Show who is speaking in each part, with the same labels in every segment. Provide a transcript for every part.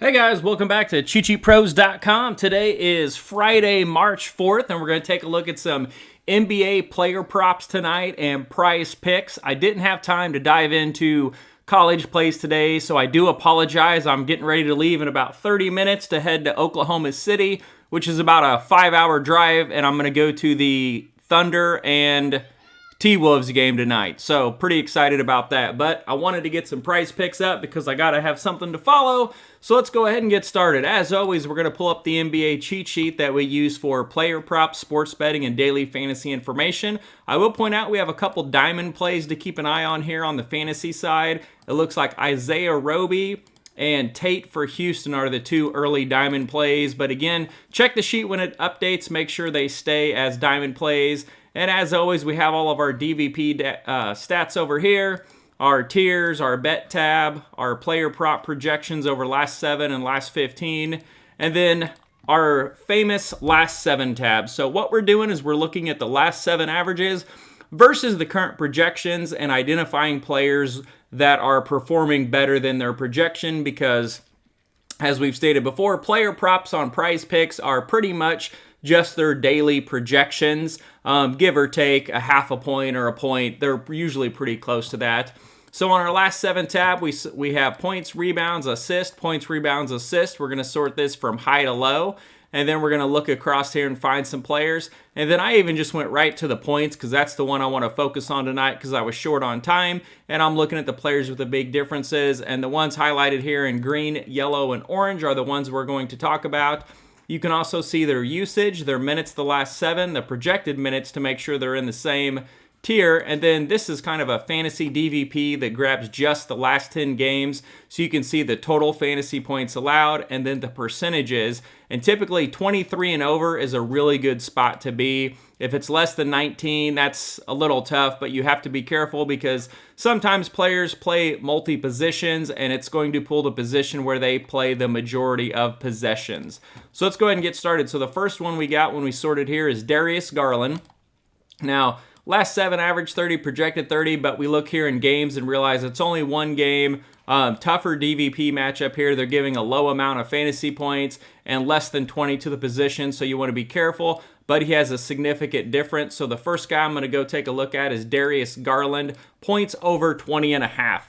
Speaker 1: Hey guys, welcome back to CheatSheetPros.com. Today is Friday, March 4th, and we're going to take a look at some NBA player props tonight and prize picks. I didn't have time to dive into college plays today, so I do apologize. I'm getting ready to leave in about 30 minutes to head to Oklahoma City, which is about a 5-hour drive, and I'm going to go to the Thunder and T-Wolves game tonight. So pretty excited about that. But I wanted to get some prize picks up because I got to have something to follow. So let's go ahead and get started. As always, we're going to pull up the NBA cheat sheet that we use for player props, sports betting, and daily fantasy information. I will point out we have a couple diamond plays to keep an eye on here on the fantasy side. It looks like Isaiah Roby and Tate for Houston are the two early diamond plays. But again, check the sheet when it updates. Make sure they stay as diamond plays. And as always, we have all of our DVP stats over here, our tiers, our bet tab, our player prop projections over last 7 and last 15, and then our famous last 7 tab. So what we're doing is we're looking at the last 7 averages versus the current projections and identifying players that are performing better than their projection because, as we've stated before, player props on prize picks are pretty much just their daily projections, give or take a half a point or a point. They're usually pretty close to that. So on our last 7 tab, we have points, rebounds, assist, points, rebounds, assist. We're going to sort this from high to low. And then we're going to look across here and find some players. And then I even just went right to the points because that's the one I want to focus on tonight because I was short on time. And I'm looking at the players with the big differences. And the ones highlighted here in green, yellow, and orange are the ones we're going to talk about. You can also see their usage, their minutes the last 7, the projected minutes to make sure they're in the same tier. And then this is kind of a fantasy DVP that grabs just the last 10 games. So you can see the total fantasy points allowed and then the percentages. And typically 23 and over is a really good spot to be. If it's less than 19, that's a little tough, but you have to be careful because sometimes players play multi-positions and it's going to pull the position where they play the majority of possessions. So let's go ahead and get started. So the first one we got when we sorted here is Darius Garland. Now, last 7 average 30, projected 30, but we look here in games and realize it's only one game. Tougher DVP matchup here. They're giving a low amount of fantasy points and less than 20 to the position, so you want to be careful. But he has a significant difference. So the first guy I'm going to go take a look at is Darius Garland, points over 20.5.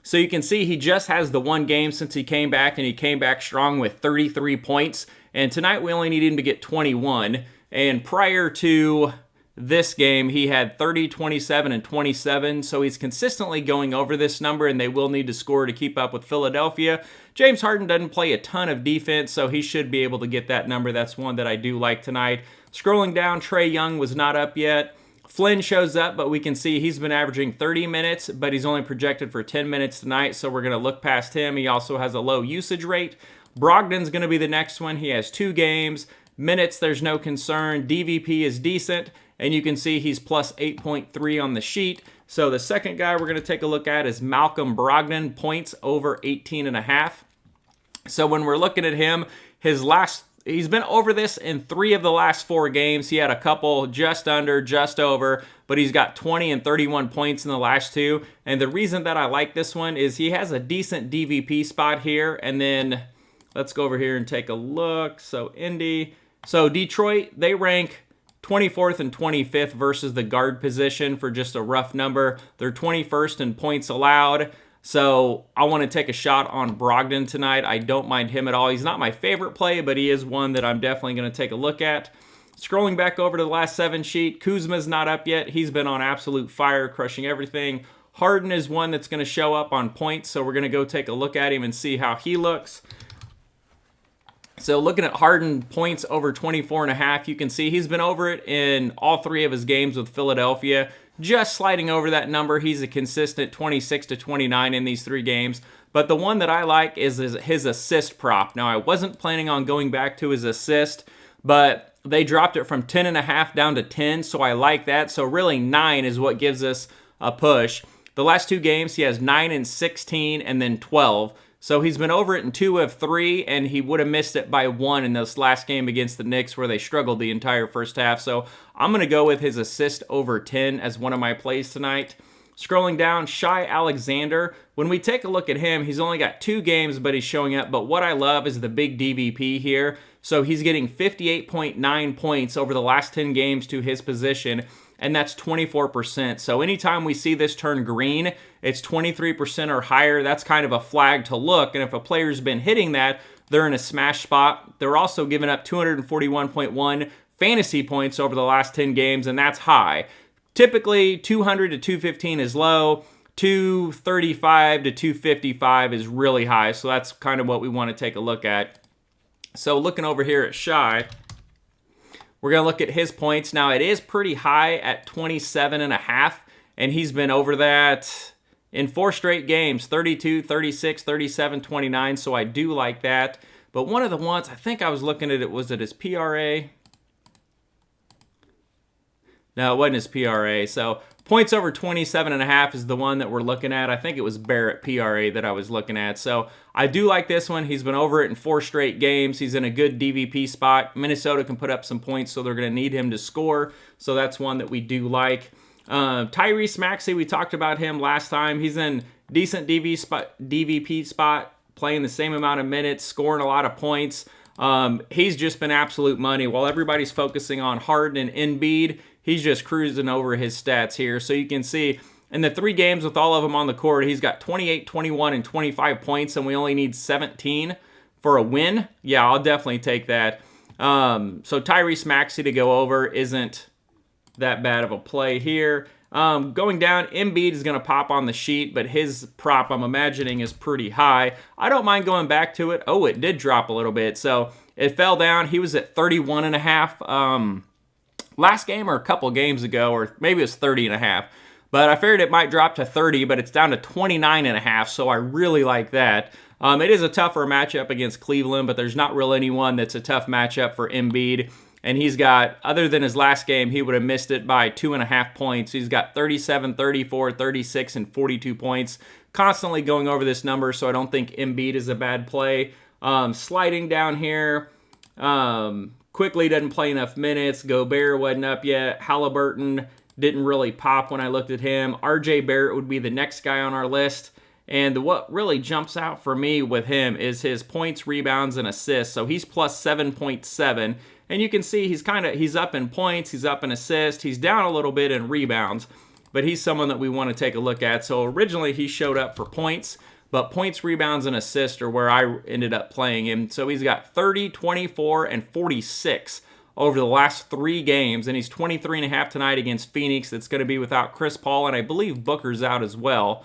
Speaker 1: So you can see he just has the one game since he came back, and he came back strong with 33 points. And tonight we only need him to get 21. And prior to this game, he had 30, 27, and 27, so he's consistently going over this number, and they will need to score to keep up with Philadelphia. James Harden doesn't play a ton of defense, so he should be able to get that number. That's one that I do like tonight. Scrolling down, Trae Young was not up yet. Flynn shows up, but we can see he's been averaging 30 minutes, but he's only projected for 10 minutes tonight, so we're going to look past him. He also has a low usage rate. Brogdon's going to be the next one. He has 2 games. Minutes, there's no concern. DVP is decent. And you can see he's plus 8.3 on the sheet. So the second guy we're going to take a look at is Malcolm Brogdon, points over 18.5. So when we're looking at him, he's been over this in 3 of the last 4 games. He had a couple just under, just over, but he's got 20 and 31 points in the last 2. And the reason that I like this one is he has a decent DVP spot here. And then let's go over here and take a look. So Detroit, they rank 24th and 25th versus the guard position for just a rough number. They're 21st in points allowed. So I want to take a shot on Brogdon tonight. I don't mind him at all. He's not my favorite play, but he is one that I'm definitely going to take a look at. Scrolling back over to the last 7 sheet, Kuzma's not up yet. He's been on absolute fire, crushing everything. Harden is one that's going to show up on points, so we're going to go take a look at him and see how he looks. So looking at Harden, points over 24.5, you can see he's been over it in all 3 of his games with Philadelphia. Just sliding over that number. He's a consistent 26 to 29 in these 3 games. But the one that I like is his assist prop. Now, I wasn't planning on going back to his assist, but they dropped it from 10.5 down to 10, so I like that. So really 9 is what gives us a push. The last 2 games, he has 9 and 16 and then 12. So he's been over it in 2 of 3, and he would have missed it by 1 in this last game against the Knicks where they struggled the entire first half. So I'm going to go with his assist over 10 as one of my plays tonight. Scrolling down, Shai Alexander. When we take a look at him, he's only got 2 games, but he's showing up. But what I love is the big DVP here. So he's getting 58.9 points over the last 10 games to his position, and that's 24%. So anytime we see this turn green, it's 23% or higher. That's kind of a flag to look. And if a player's been hitting that, they're in a smash spot. They're also giving up 241.1 fantasy points over the last 10 games, and that's high. Typically, 200 to 215 is low. 235 to 255 is really high. So that's kind of what we want to take a look at. So looking over here at Shai, we're going to look at his points. Now, it is pretty high at 27.5, and he's been over that in 4 straight games, 32, 36, 37, 29, so I do like that. But one of the ones, I think I was looking at it, was it his PRA? No, it wasn't his PRA. So points over 27.5 is the one that we're looking at. I think it was Barrett PRA that I was looking at. So I do like this one. He's been over it in 4 straight games. He's in a good DVP spot. Minnesota can put up some points, so they're going to need him to score. So that's one that we do like. Tyrese Maxey, we talked about him last time. He's in decent DVP spot, playing the same amount of minutes, scoring a lot of points. He's just been absolute money. While everybody's focusing on Harden and Embiid, he's just cruising over his stats here. So you can see in the 3 games with all of them on the court, he's got 28, 21, and 25 points, and we only need 17 for a win. Yeah, I'll definitely take that. So Tyrese Maxey to go over isn't that bad of a play here. Going down, Embiid is going to pop on the sheet, but his prop, I'm imagining, is pretty high. I don't mind going back to it. Oh, it did drop a little bit. So it fell down. He was at 31.5 last game or a couple games ago, or maybe it was 30.5. But I figured it might drop to 30, but it's down to 29.5, so I really like that. It is a tougher matchup against Cleveland, but there's not really anyone that's a tough matchup for Embiid. And he's got, other than his last game, he would have missed it by 2.5 points. He's got 37, 34, 36, and 42 points. Constantly going over this number, so I don't think Embiid is a bad play. Sliding down here, Quickly doesn't play enough minutes. Gobert wasn't up yet. Halliburton didn't really pop when I looked at him. RJ Barrett would be the next guy on our list. And what really jumps out for me with him is his points, rebounds, and assists. So he's plus 7.7. And you can see he's up in points, he's up in assists, he's down a little bit in rebounds. But he's someone that we want to take a look at. So originally he showed up for points, but points, rebounds, and assists are where I ended up playing him. So he's got 30, 24, and 46 over the last 3 games. And he's 23.5 tonight against Phoenix. That's going to be without Chris Paul, and I believe Booker's out as well.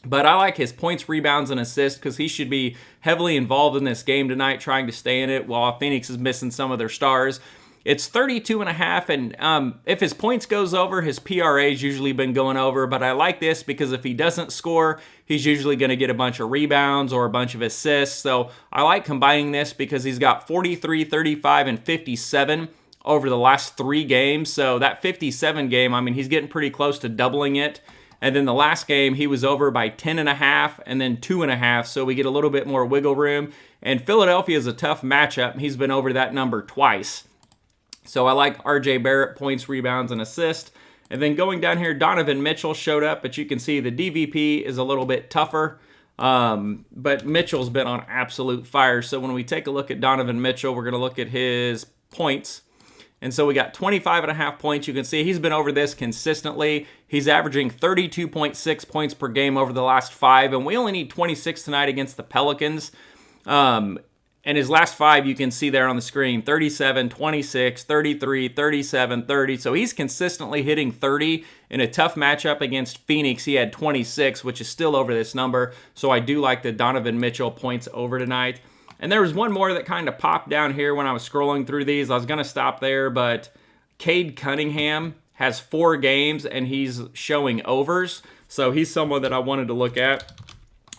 Speaker 1: But I like his points, rebounds, and assists because he should be heavily involved in this game tonight, trying to stay in it while Phoenix is missing some of their stars. It's 32.5, and if his points goes over, his PRA's usually been going over. But I like this because if he doesn't score, he's usually going to get a bunch of rebounds or a bunch of assists. So I like combining this because he's got 43, 35, and 57 over the last 3 games. So that 57 game, I mean, he's getting pretty close to doubling it. And then the last game, he was over by 10.5 and then 2.5, so we get a little bit more wiggle room. And Philadelphia is a tough matchup. He's been over that number twice. So I like RJ Barrett, points, rebounds, and assists. And then going down here, Donovan Mitchell showed up, but you can see the DVP is a little bit tougher. But Mitchell's been on absolute fire. So when we take a look at Donovan Mitchell, we're going to look at his points. And so we got 25.5 points. You can see he's been over this consistently. He's averaging 32.6 points per game over the last 5, and we only need 26 tonight against the Pelicans. And his last 5, you can see there on the screen, 37, 26, 33, 37, 30. So he's consistently hitting 30. In a tough matchup against Phoenix, he had 26, which is still over this number. So I do like the Donovan Mitchell points over tonight. And there was one more that kind of popped down here when I was scrolling through these. I was going to stop there, but Cade Cunningham has 4 games, and he's showing overs. So he's someone that I wanted to look at.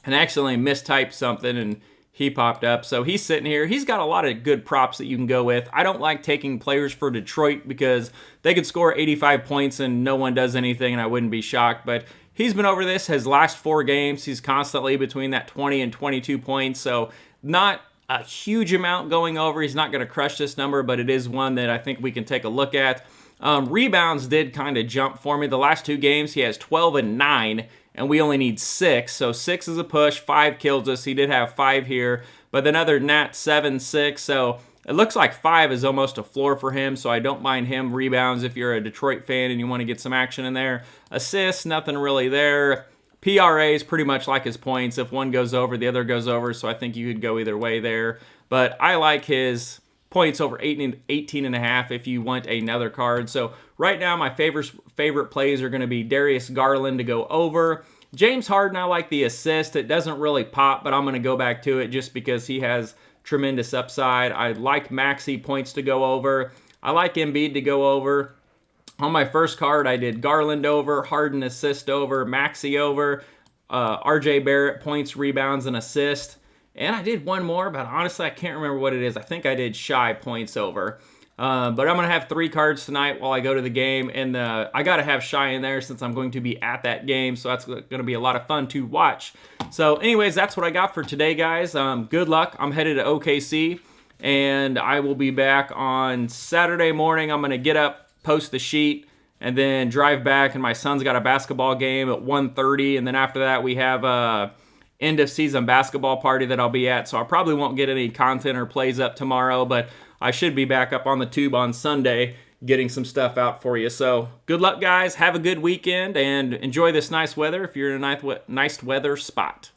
Speaker 1: And I accidentally mistyped something, and he popped up. So he's sitting here. He's got a lot of good props that you can go with. I don't like taking players for Detroit because they could score 85 points and no one does anything, and I wouldn't be shocked. But he's been over this his last 4 games. He's constantly between that 20 and 22 points. So not a huge amount going over. He's not going to crush this number, but it is one that I think we can take a look at. Rebounds did kind of jump for me. The last 2 games, he has 12 and 9, and we only need 6. So 6 is a push, 5 kills us. He did have 5 here. But then other than that, 7, 6. So it looks like 5 is almost a floor for him, so I don't mind him. Rebounds if you're a Detroit fan and you want to get some action in there. Assists, nothing really there. PRA is pretty much like his points. If one goes over, the other goes over, so I think you could go either way there. But I like his points over 18.5 if you want another card. So right now, my favorite plays are going to be Darius, Garland to go over. James Harden, I like the assist. It doesn't really pop, but I'm going to go back to it just because he has tremendous upside. I like Maxey points to go over. I like Embiid to go over. On my first card, I did Garland over, Harden assist over, Maxey over, RJ Barrett points, rebounds, and assist. And I did one more, but honestly, I can't remember what it is. I think I did Shai points over. But I'm going to have 3 cards tonight while I go to the game. And I got to have Shai in there since I'm going to be at that game. So that's going to be a lot of fun to watch. So anyways, that's what I got for today, guys. Good luck. I'm headed to OKC. And I will be back on Saturday morning. I'm going to get up, post the sheet, and then drive back. And my son's got a basketball game at 1:30. And then after that, we have a end of season basketball party that I'll be at. So I probably won't get any content or plays up tomorrow, but I should be back up on the tube on Sunday getting some stuff out for you. So good luck, guys. Have a good weekend and enjoy this nice weather if you're in a nice weather spot.